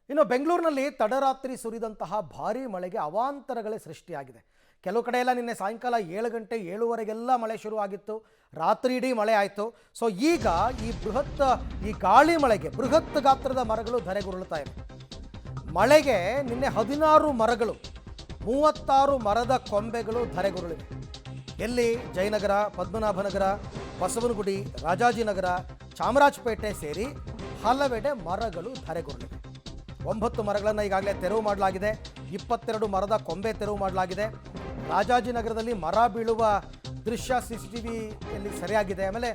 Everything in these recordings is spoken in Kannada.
ಇನ್ನು ಬೆಂಗಳೂರಿನಲ್ಲಿ ತಡರಾತ್ರಿ ಸುರಿದಂತಹ ಭಾರೀ ಮಳೆಗೆ ಅವಾಂತರಗಳೇ ಸೃಷ್ಟಿಯಾಗಿದೆ. ಕೆಲವು ಕಡೆ ಎಲ್ಲ ನಿನ್ನೆ ಸಾಯಂಕಾಲ 7 ಗಂಟೆ 7:15ಗೆಲ್ಲ ಮಳೆ ಶುರುವಾಗಿತ್ತು. ರಾತ್ರಿ ಇಡೀ ಮಳೆ ಆಯಿತು. ಸೊ ಈಗ ಈ ಗಾಳಿ ಮಳೆಗೆ ಬೃಹತ್ ಗಾತ್ರದ ಮರಗಳು ಧರೆಗುರುಳುತ್ತಾ ಇವೆ. ಮಳೆಗೆ ನಿನ್ನೆ 16 ಮರಗಳು 36 ಮರದ ಕೊಂಬೆಗಳು ಧರೆಗುರುಳಿವೆ. ಎಲ್ಲಿ ಜಯನಗರ, ಪದ್ಮನಾಭನಗರ, ಬಸವನಗುಡಿ, ರಾಜಾಜಿನಗರ, ಚಾಮರಾಜಪೇಟೆ ಸೇರಿ ಹಲವೆಡೆ ಮರಗಳು ಧರೆಗುರುಳಿವೆ. 9 ಮರಗಳನ್ನು ಈಗಾಗಲೇ ತೆರವು ಮಾಡಲಾಗಿದೆ. 22 ಮರದ ಕೊಂಬೆ ತೆರವು ಮಾಡಲಾಗಿದೆ. ರಾಜಾಜಿನಗರದಲ್ಲಿ ಮರ ಬೀಳುವ ದೃಶ್ಯ CCTVಯಲ್ಲಿ ಸರಿಯಾಗಿದೆ. ಆಮೇಲೆ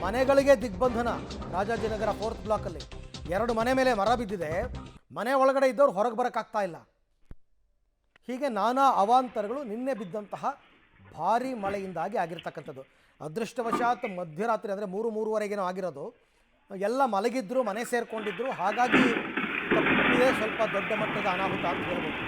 ಮನೆಗಳಿಗೆ ದಿಗ್ಬಂಧನ. ರಾಜಾಜಿನಗರ 4th ಬ್ಲಾಕಲ್ಲಿ 2 ಮನೆ ಮೇಲೆ ಮರ ಬಿದ್ದಿದೆ. ಮನೆ ಒಳಗಡೆ ಇದ್ದವ್ರು ಹೊರಗೆ ಬರೋಕ್ಕಾಗ್ತಾ ಇಲ್ಲ. ಹೀಗೆ ನಾನಾ ಅವಾಂತರಗಳು ನಿನ್ನೆ ಬಿದ್ದಂತಹ ಭಾರೀ ಮಳೆಯಿಂದಾಗಿ ಆಗಿರ್ತಕ್ಕಂಥದ್ದು. ಅದೃಷ್ಟವಶಾತ್ ಮಧ್ಯರಾತ್ರಿ ಅಂದರೆ 3-3:30 ಆಗಿರೋದು. ಎಲ್ಲ ಮಲಗಿದ್ರು, ಮನೆ ಸೇರಿಕೊಂಡಿದ್ರು. ಹಾಗಾಗಿ ತಪ್ಪಿದೆ ಸ್ವಲ್ಪ ದೊಡ್ಡ ಮಟ್ಟದ ಅನಾಹುತ ಅಂತ ಹೇಳ್ಬೋದು.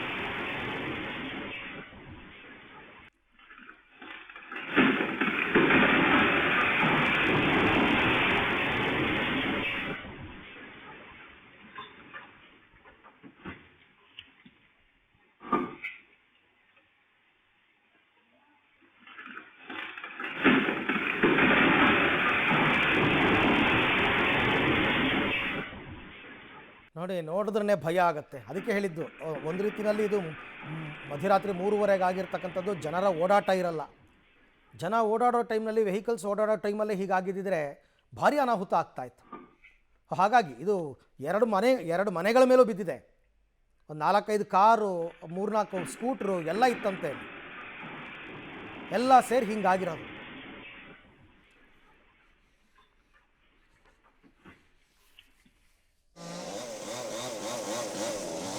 ನೋಡಿದ್ರೇ ಭಯ ಆಗುತ್ತೆ. ಅದಕ್ಕೆ ಹೇಳಿದ್ದು, ಒಂದು ರೀತಿಯಲ್ಲಿ ಇದು ಮಧ್ಯರಾತ್ರಿ 3:30 ಆಗಿರ್ತಕ್ಕಂಥದ್ದು. ಜನರ ಓಡಾಟ ಇರಲ್ಲ. ಜನ ಓಡಾಡೋ ಟೈಮ್ನಲ್ಲಿ, ವೆಹಿಕಲ್ಸ್ ಓಡಾಡೋ ಟೈಮಲ್ಲಿ ಹೀಗಾಗಿದ್ದಿದ್ರೆ ಭಾರಿ ಅನಾಹುತ ಆಗ್ತಾಯಿತ್ತು. ಹಾಗಾಗಿ ಇದು 2 ಮನೆಗಳ ಮೇಲೂ ಬಿದ್ದಿದೆ. ಒಂದು 4-5 ಕಾರು, 3-4 ಸ್ಕೂಟ್ರು ಎಲ್ಲ ಇತ್ತಂತೆ. ಎಲ್ಲ ಸೇರಿ ಹಿಂಗಾಗಿರೋದು.